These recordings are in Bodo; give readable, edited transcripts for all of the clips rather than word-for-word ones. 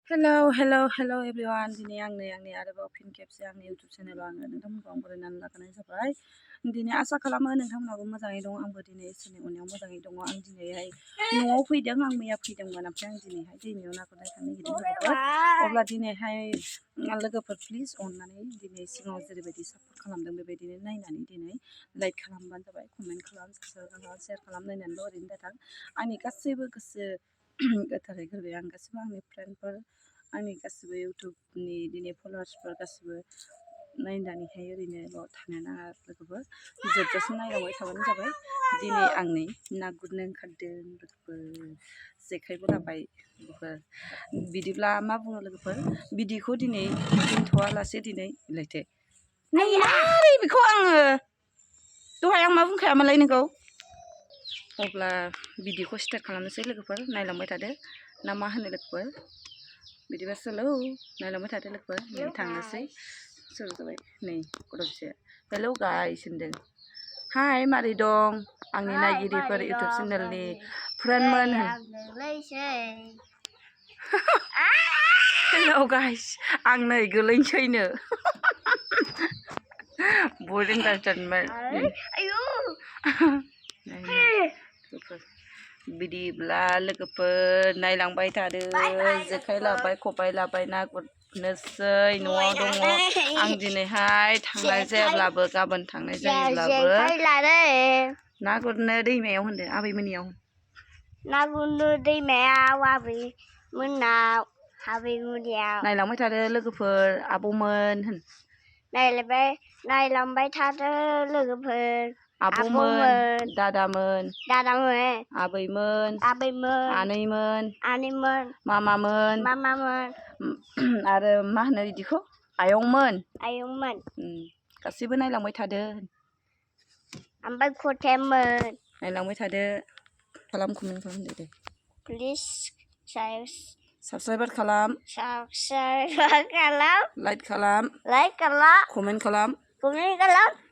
Hello everyone. Dini आंनि आरोबाव फिन खेबसे आंनि YouTube चेनेलाव आङो नोंथांमोनखौ आं बरायनानै लाबोनाय जाबाय। दिनै आसा खालामो नोंथांमोनाबो मोजाङै दं। आंबो दिनै इसोरनि अननायाव मोजाङै दङ। आं दिनैहाय न'आव फैदों। आं मैया फैदोंमोन ओमफ्राय आं दिनैहाय दैमायाव ना गुरनो थांनो नागिरदों लोगोफोर। अब्ला दिनैहाय लोगोफोर प्लिज अननानै दिनै सिगाङाव जेरैबायदि सापर्ट खालामदों बेबायदिनो नायनानै दिनै लाइक खालामबानो जाबाय, कमेन्ट खालाम, साबस्क्राइब शेयार खालामलायनानैल' ओरैनो दाथां। आंनि गासैबो गोसो गोथारै गोरबोयै आं गासिबो आंनि फ्रेन्डफोर आंनि गासिबो इउटुबनि दिनै फलोवार्सफोर गासिबो नायनानैहाय ओरैनोल' थानो नाङा लोगोफोर, जोबजासिम नायलांबाय थाबानो जाबाय। दिनै आं नै ना गुरनो ओंखारदों लोगोफोर, जेखाइबो लाबाय लोगोफोर। बिदिब्ला मा बुङो लोगोफोर, बिदिखौ दिनै दोनथ'वालासे दिनै लायथो मारै बेखौ आङो दहाय आं मा बुंखायामोनलाय नोंखौ। अब्ला बिदिखौ स्टार्ट खालामनोसै लोगोफोर, नायलांबाय थादो ना मा होनो लोगोफोर। बिदिबा सोलौ नायलांबाय थादो लोगोफोर। नै थांनोसै सोर जाबाय नै गथ'फिसाया। हेलौ गाइस होनदों। हाय मारै दं आंनि नायगिरिफोर इउटुब चेनेलनि फ्रेन्डमोन होन। हेलौ गाइस आं नै गोलैनोसैनो। बहुत इन्टारटेनमेन्ट। बिदिब्ला लोगोफोर नायलांबाय थादो। जेखाइ लाबाय, खबाइ लाबाय, ना गुरनोसै। न'आव दङ आं दिनैहाय थांनाय जायाब्लाबो गाबोन थांनाय जायोब्लाबो ना गुरनो दैमायाव होनदो आबैमोननियाव। ना गुरनो दैमायाव आबैमोननाव आबैमोननियाव। नायलांबाय थादो लोगोफोर आब'मोन होन। नायलांबाय थादो लोगोफोर आब'मोन, दादामोन, आबैमोन, आनैमोन, मामामोन, आरो मा होनो बिदिखौ आयंमोन गासैबो नायलांबाय थादो। ओमफ्राय खथेमोन नायलांबाय थादो। कमेन्ट खालामदो दे। प्लिज साबस्क्राइब खालाम, लाइक खालाम, कमेन्ट खालाम।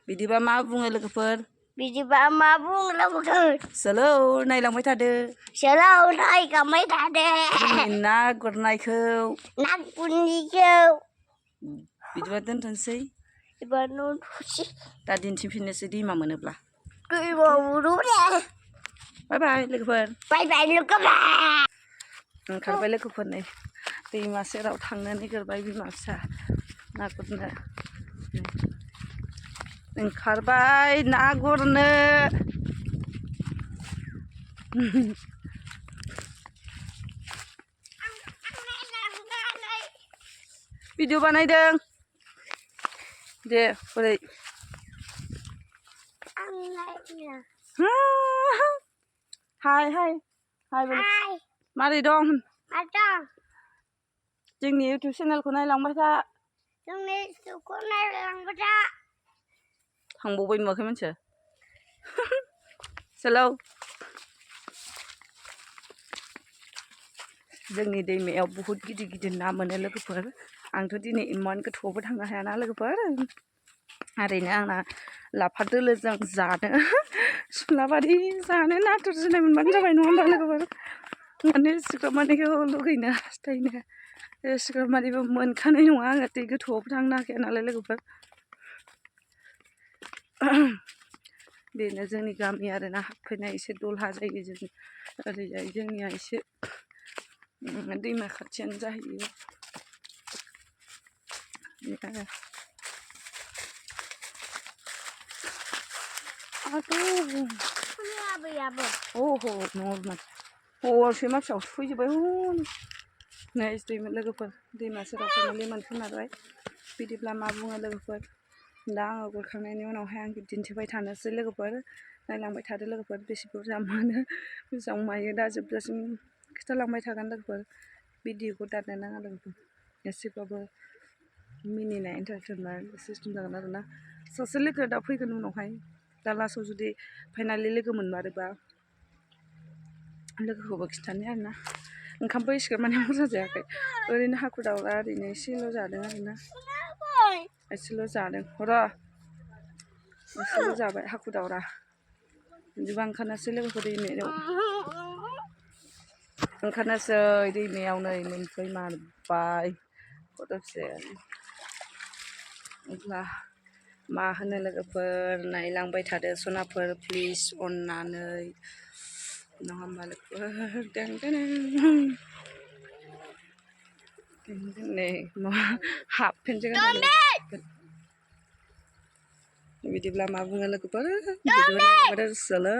बिदिबा मा बुङो लोगोफोर? सोलौ नायलांबाय थादो। जोंनि ना गुरनायखौ। बिदिबा दोनथ'नोसै। दा दिन्थिफिननोसै दैमा मोनोब्ला। बाय बाय लोगोफोर। ओंखारबाय लोगोफोर नै दैमा सेराव थांनो नागिरबाय बिमा फिसा ना गुरनो। ओंखारबाय ना गुरनो। भिडिअ बानायदों दे बोरै। हाय मारै दं? जोंनि इउटुब चेनेलखौ नायलांबाय था। थांबावबाय नुवाखै मानसिया। सोलौ जोंनि दैमायाव बुहुत गिदिर गिदिर ना मोनो लोगोफोर। आंथ' दिनै इमान गोथौआवबो थांनो हायाना लोगोफोर। ओरैनो आंना लाफा दोलोजों जानो सुलाबारि जानो नाथुर जुनाय मोनबानो जाबाय नङा होमबा लोगोफोर। माने सिख्राबमानिखौ लुगैनो हास्थायनो सिख्राबमानिबो मोनखानाय नङा आङो, दै गोथौआवबो थांनो हाखाया नालाय लोगोफोर। बेनो जोंनि गामि आरोना, हाबफैनाय एसे दलहा जायो जों ओरैजाय जोंनिया एसे दैमा खाथियानो जाहैयो। सैमा फिसा थुफैजोब्बाय नै दैमा लोगोफोर। दैमा सेराव फेमिलि मोनफैमारबाय। बिदिब्ला मा बुङो लोगोफोर, दा आङो गुरखांनायनि उनावहाय आं दिन्थिबाय थानोसै लोगोफोर। नायलांबाय थादो लोगोफोर बेसे बुरजा मोनो बेसेबां मायो दा जोबजासिम खिथालांबाय थागोन लोगोफोर। भिडिअखौ दाननो नाङा लोगोफोर, एसेबाबो मिनिनाय एन्टारटेनमेन्ट सिस्टेम जागोन आरोना। सासे लोगो दा फैगोन उनावहाय, दा लास्टआव जुदि फाइनालि लोगो मोनमारोबा लोगोखौबो खिन्थानो आरोना। ओंखामबो एसेग्राब माने बुरजा जायाखै, ओरैनो हाखु दावरा ओरैनो एसेल' जादों आरोना, एसेल' जादों एसेल' जाबाय हाखु दावरा। बिदिबा ओंखारनोसै लोगोफोर दैमायाव। ओंखारनोसै दैमायाव नै मोनफैमारबाय खर'से अब्ला मा होनो लोगोफोर नायलांबाय थादो सनाफोर प्लिज अननानै नङा होमबा लोगोफोर दें नै हाबफिनसै बिदिब्ला मा बुङो लोगोफोर बिदिब्ला सोलो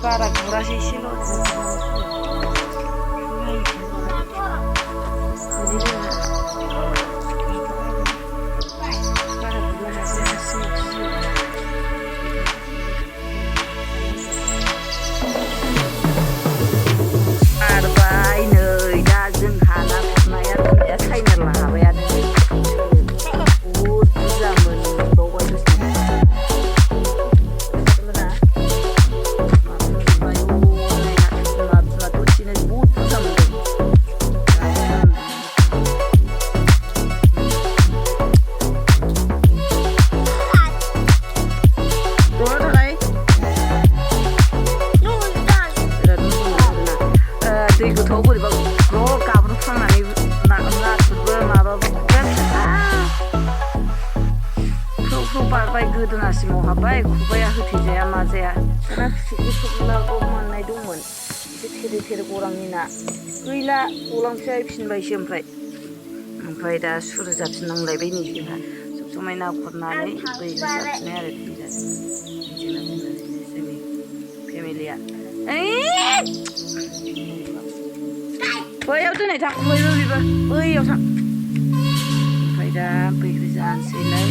बारा गुरासै एसेल' बारबाय नै दा जोंहा ना गुरनाया दोननाया साइना लाबायानो बुहुद बुरजा मोनबावबाय दै गोथौआव बोरैबा ग्र' गाब्र'फ्रांनानै नाथुरबो माबाबो ख्रौ बारबाय गोदोनासिमाव हाबबाय खबाइआ होथेजाया मा जाया ना फिथिख्रि थुब्लाबो मोननाय दंमोन एसे थेरे थेरे गौरांनि ना गैला गलांफिनबायसो ओमफ्राय दा सुरु जाफिननांलायबाय नै जोंहा सब समाय ना गुरनानै बैलो जाफिननाय आरो जोंनि फेमिलिया बैयाव दोनै थां बैयाव थां ओमफ्राय दा बैग्रि जानोसैलाय